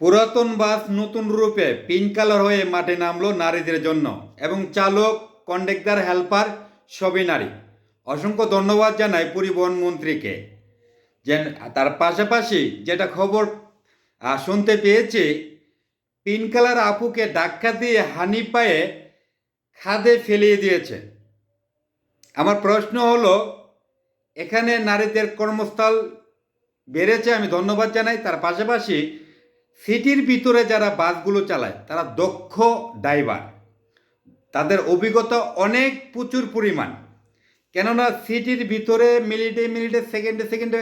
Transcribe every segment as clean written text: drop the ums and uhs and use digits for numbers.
পুরাতন বাস নতুন রূপে পিঙ্ক কালার হয়ে মাঠে নামলো নারীদের জন্য এবং চালক, কন্ডাক্টর, হেল্পার সবই নারী। অসংখ্য ধন্যবাদ জানাই পরিবহন মন্ত্রীকে। যে তার পাশাপাশি যেটা খবর শুনতে পেয়েছি, পিঙ্ক কালার আপুকে ধাক্কা দিয়ে হানি পায়ে খাদে ফেলিয়ে দিয়েছে। আমার প্রশ্ন হলো, এখানে নারীদের কর্মস্থল বেড়েছে, আমি ধন্যবাদ জানাই। তার পাশাপাশি সিটির ভিতরে যারা বাসগুলো চালায় তারা দক্ষ ড্রাইভার, তাদের অভিজ্ঞতা অনেক প্রচুর পরিমাণ। কেননা সিটির ভিতরে মিনিটে মিনিটে সেকেন্ডে সেকেন্ডে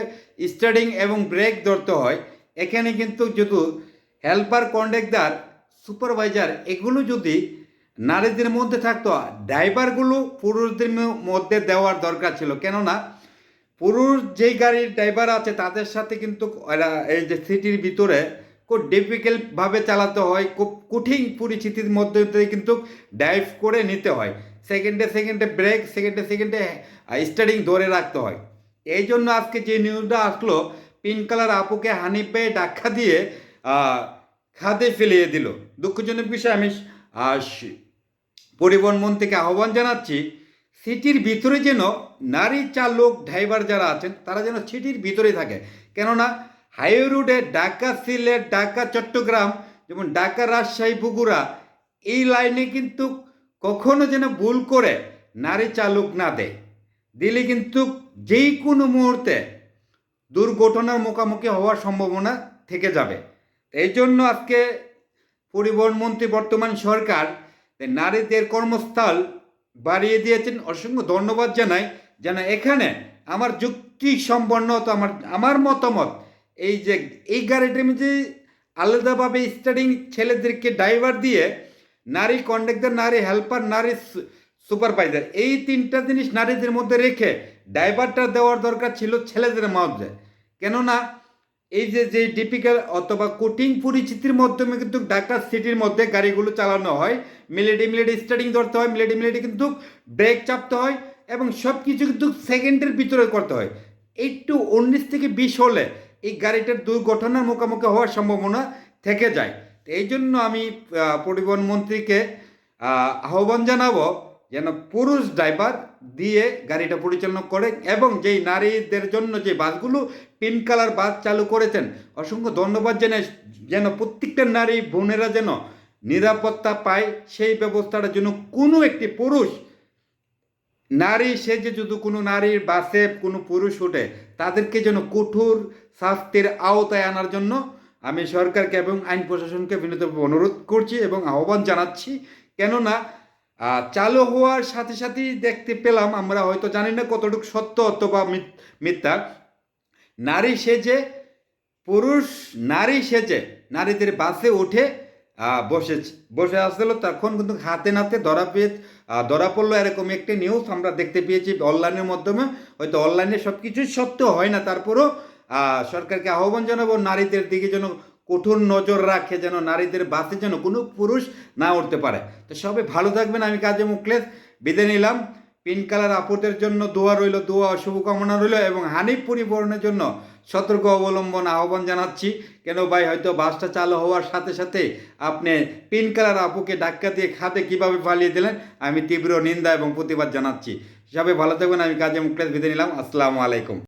স্টার্টিং এবং ব্রেক ধরতে হয়। এখানে কিন্তু যদি হেল্পার, কন্ডাক্টর, সুপারভাইজার এগুলো যদি নারীদের মধ্যে থাকতো, ড্রাইভারগুলো পুরুষদের মধ্যে দেওয়ার দরকার ছিল। কেননা পুরুষ যেই গাড়ির ড্রাইভার আছে তাদের সাথে কিন্তু এই যে সিটির ভিতরে খুব ডিফিকাল্টভাবে চালাতে হয়, খুব কঠিন পরিস্থিতির মধ্যে দিয়ে কিন্তু ড্রাইভ করে নিতে হয়। সেকেন্ডে সেকেন্ডে ব্রেক, সেকেন্ডে সেকেন্ডে স্টার্টিং ধরে রাখতে হয়। এই জন্য আজকে যে নিউজটা আসলো, পিঙ্ক কালার আপুকে হানি পেয়ে ধাক্কা দিয়ে খাদে ফেলিয়ে দিল। দুঃখজনক বিষয়। আমি পরিবহন মন্ত্রীকে আহ্বান জানাচ্ছি, সিটির ভিতরে যেন নারী চালক ড্রাইভার যারা আছেন তারা যেন সিটির ভিতরেই থাকে। কেননা হাইওয়ে রুটে ঢাকা সিলেট, ঢাকা চট্টগ্রাম, যেমন ঢাকা রাজশাহী বগুড়া, এই লাইনে কিন্তু কখনো যেন ভুল করে নারী চালক না দেয়। দিলে কিন্তু যেই কোনো মুহূর্তে দুর্ঘটনার মুখোমুখি হওয়ার সম্ভাবনা থেকে যাবে। এই জন্য আজকে পরিবহন মন্ত্রী, বর্তমান সরকার নারীদের কর্মস্থল বাড়িয়ে দিয়েছেন। অসংখ্য ধন্যবাদ জানাই। যেন এখানে আমার যুক্তি সম্পন্ন হতো, আমার মতামত এই যে এই গাড়িটার মধ্যে আলাদাভাবে স্টার্টিং ছেলেদেরকে ড্রাইভার দিয়ে নারী কন্ডাক্টর, নারী হেল্পার, নারী সুপারভাইজার, এই তিনটা জিনিস নারীদের মধ্যে রেখে ড্রাইভারটা দেওয়ার দরকার ছিল ছেলেদের মধ্যে। কেননা এই যে ডিপিক্যাল অথবা কঠিন পরিস্থিতির মাধ্যমে কিন্তু ঢাকা সিটির মধ্যে গাড়িগুলো চালানো হয়। মিলিটে মিলিটে স্টার্টিং ধরতে হয়, মিলিটে মিলিটে কিন্তু ব্রেক চাপতে হয় এবং সব কিছু কিন্তু সেকেন্ডের ভিতরে করতে হয়। একটু 19 থেকে 20 হলে এই গাড়িটার দুর্ঘটনার মুখোমুখি হওয়ার সম্ভাবনা থেকে যায়। এই জন্য আমি পরিবহন মন্ত্রীকে আহ্বান জানাবো যেন পুরুষ ড্রাইভার দিয়ে গাড়িটা পরিচালনা করে এবং যেই নারীদের জন্য যে বাসগুলো পিঙ্ক কালার বাস চালু করেছেন, অসংখ্য ধন্যবাদ জানাই। যেন প্রত্যেকটা নারী বোনেরা যেন নিরাপত্তা পায়, সেই ব্যবস্থাটা যেন কোনো একটি পুরুষ নারী সেজে যদি কোনো নারীর বাসে কোনো পুরুষ ওঠে, তাদেরকে যেন কঠোর শাস্তির আওতায় আনার জন্য আমি সরকারকে এবং আইন প্রশাসনকে বিনীতভাবে অনুরোধ করছি এবং আহ্বান জানাচ্ছি। কেননা চালু হওয়ার সাথে সাথেই দেখতে পেলাম, আমরা হয়তো জানি না কতটুকু সত্য অথবা মিথ্যা, নারী সেজে পুরুষ নারী সেজে নারীদের বাসে উঠে বসে আসছিল। তখন কিন্তু হাতে নাতে ধরা পড়লো। এরকম একটি নিউজ আমরা দেখতে পেয়েছি অনলাইনের মাধ্যমে। হয়তো অনলাইনে সব কিছুই সত্য হয় না, তারপরেও সরকারকে আহ্বান জানাবো নারীদের দিকে যেন কঠোর নজর রাখে, যেন নারীদের বাসে যেন কোনো পুরুষ না উঠতে পারে। তো সবাই ভালো থাকবেন। আমি কাজী মুখলেস বিদায় নিলাম। পিঙ্ক কালার আপুদের জন্য দোয়া রইল, দোয়া শুভকামনা রইল এবং হানিফ পরিবহনের জন্য সতর্ক অবলম্বন আহ্বান জানাচ্ছি। কেন ভাই, হয়তো বাসটা চালু হওয়ার সাথে সাথে আপনি পিঙ্ক কালার আপুকে ধাক্কা দিয়ে খাতে কীভাবে ফালিয়ে দিলেন, আমি তীব্র নিন্দা এবং প্রতিবাদ জানাচ্ছি। সবাই ভালো থাকবেন। আমি কাজী মুখলেস বিদায় নিলাম। আসসালামু আলাইকুম।